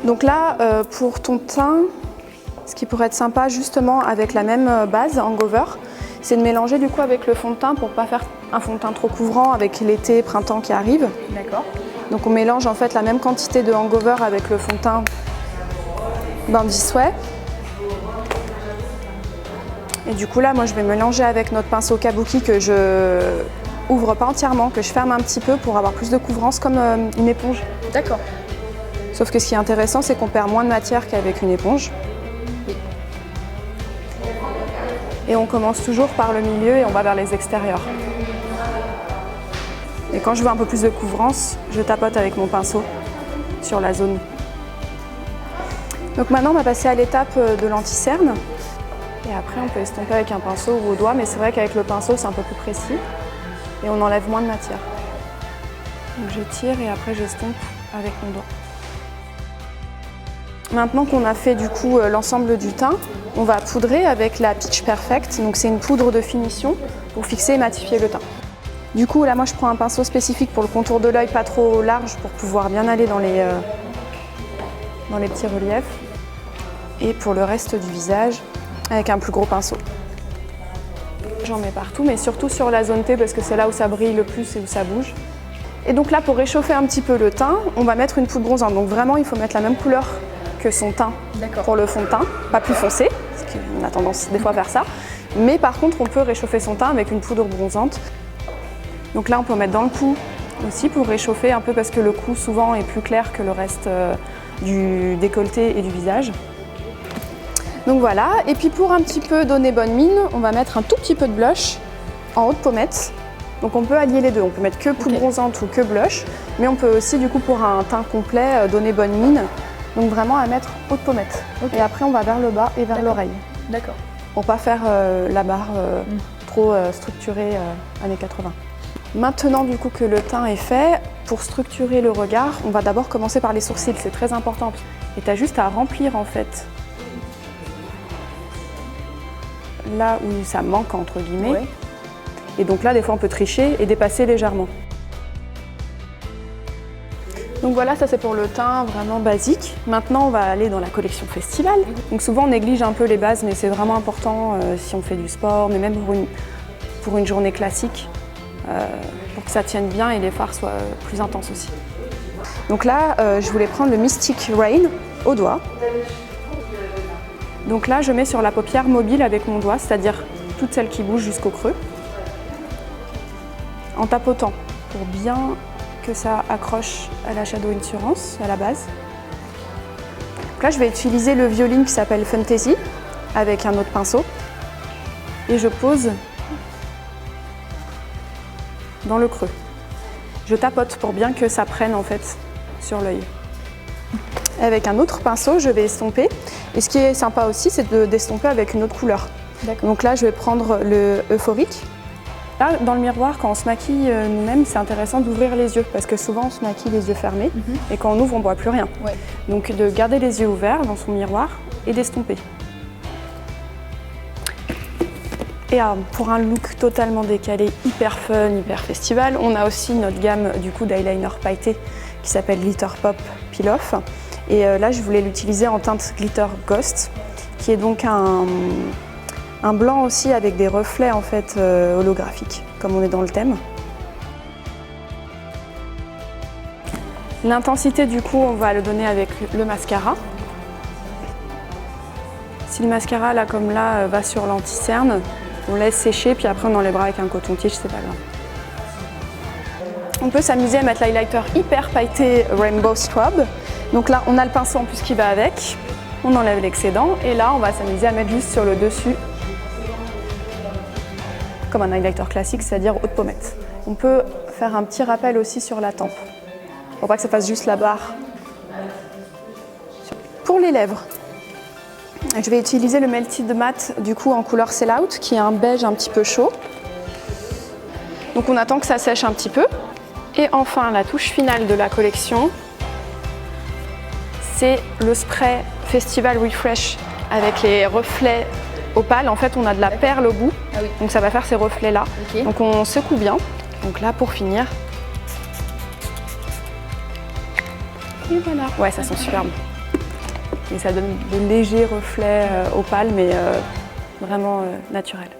Donc là, pour ton teint, ce qui pourrait être sympa justement avec la même base Hangover, c'est de mélanger du coup avec le fond de teint pour pas faire un fond de teint trop couvrant avec l'été, printemps qui arrive. D'accord. Donc on mélange en fait la même quantité de Hangover avec le fond de teint Bandit Sway. Et du coup là, moi je vais mélanger avec notre pinceau kabuki que je ouvre pas entièrement, que je ferme un petit peu pour avoir plus de couvrance comme une éponge. D'accord. Sauf que ce qui est intéressant, c'est qu'on perd moins de matière qu'avec une éponge. Et on commence toujours par le milieu et on va vers les extérieurs. Et quand je veux un peu plus de couvrance, je tapote avec mon pinceau sur la zone. Donc maintenant, on va passer à l'étape de l'anti-cerne. Et après, on peut estomper avec un pinceau ou au doigt, mais c'est vrai qu'avec le pinceau, c'est un peu plus précis. Et on enlève moins de matière. Donc je tire et après, j'estompe avec mon doigt. Maintenant qu'on a fait du coup l'ensemble du teint, on va poudrer avec la Pitch Perfect. Donc c'est une poudre de finition pour fixer et matifier le teint. Du coup là moi je prends un pinceau spécifique pour le contour de l'œil, pas trop large pour pouvoir bien aller dans les petits reliefs. Et pour le reste du visage, avec un plus gros pinceau. J'en mets partout, mais surtout sur la zone T parce que c'est là où ça brille le plus et où ça bouge. Et donc là pour réchauffer un petit peu le teint, on va mettre une poudre bronzante. Donc vraiment il faut mettre la même couleur que son teint pour le fond de teint, pas plus foncé, parce qu'on a tendance des fois à faire ça. Mais par contre, on peut réchauffer son teint avec une poudre bronzante. Donc là, on peut mettre dans le cou aussi pour réchauffer un peu parce que le cou souvent est plus clair que le reste du décolleté et du visage. Donc voilà, et puis pour un petit peu donner bonne mine, on va mettre un tout petit peu de blush en haut de pommette. Donc on peut allier les deux, on peut mettre que poudre bronzante ou que blush, mais on peut aussi du coup pour un teint complet donner bonne mine. Donc vraiment à mettre haut de pommette. Et après on va vers le bas et vers l'oreille. D'accord. Pour pas faire la barre trop structurée années 80. Maintenant du coup que le teint est fait, pour structurer le regard, on va d'abord commencer par les sourcils, c'est très important. Et tu as juste à remplir en fait là où ça manque entre guillemets. Ouais. Et donc là des fois on peut tricher et dépasser légèrement. Donc voilà, ça c'est pour le teint vraiment basique. Maintenant, on va aller dans la collection festival. Donc souvent, on néglige un peu les bases, mais c'est vraiment important si on fait du sport, mais même pour une journée classique, pour que ça tienne bien et les fards soient plus intenses aussi. Donc là, je voulais prendre le Mystic Rain au doigt. Donc là, je mets sur la paupière mobile avec mon doigt, c'est-à-dire toute celle qui bouge jusqu'au creux, en tapotant pour bien que ça accroche à la Shadow Insurance, à la base. Donc là, je vais utiliser le violine qui s'appelle Fantasy avec un autre pinceau et je pose dans le creux. Je tapote pour bien que ça prenne en fait sur l'œil. Avec un autre pinceau, je vais estomper. Et ce qui est sympa aussi, c'est d'estomper avec une autre couleur. Donc là, je vais prendre le Euphorique. Là, dans le miroir, quand on se maquille nous-mêmes, c'est intéressant d'ouvrir les yeux parce que souvent on se maquille les yeux fermés et quand on ouvre, on ne voit plus rien. Ouais. Donc de garder les yeux ouverts dans son miroir et d'estomper. Et pour un look totalement décalé, hyper fun, hyper festival, on a aussi notre gamme du coup d'eyeliner pailleté qui s'appelle Glitter Pop Peel Off. Et là, je voulais l'utiliser en teinte Glitter Ghost, qui est donc un blanc aussi avec des reflets en fait holographiques, comme on est dans le thème. L'intensité du coup, on va le donner avec le mascara. Si le mascara là comme là va sur l'anti-cerne, on laisse sécher puis après on enlèvera avec un coton-tige, c'est pas grave. On peut s'amuser à mettre l'highlighter hyper pailleté Rainbow Strobe. Donc là, on a le pinceau en plus qui va avec. On enlève l'excédent et là, on va s'amuser à mettre juste sur le dessus comme un highlighter classique, c'est-à-dire haute pommette. On peut faire un petit rappel aussi sur la tempe, pour pas que ça fasse juste la barre. Pour les lèvres, je vais utiliser le Melted Matte du coup en couleur Sell Out, qui est un beige un petit peu chaud. Donc on attend que ça sèche un petit peu. Et enfin, la touche finale de la collection, c'est le spray Festival Refresh avec les reflets opale. En fait, on a de la perle au bout, donc ça va faire ces reflets-là. Okay. Donc on secoue bien. Donc là, pour finir. Et voilà. Ouais, ça sent superbe. et ça donne de légers reflets opales, mais vraiment naturels.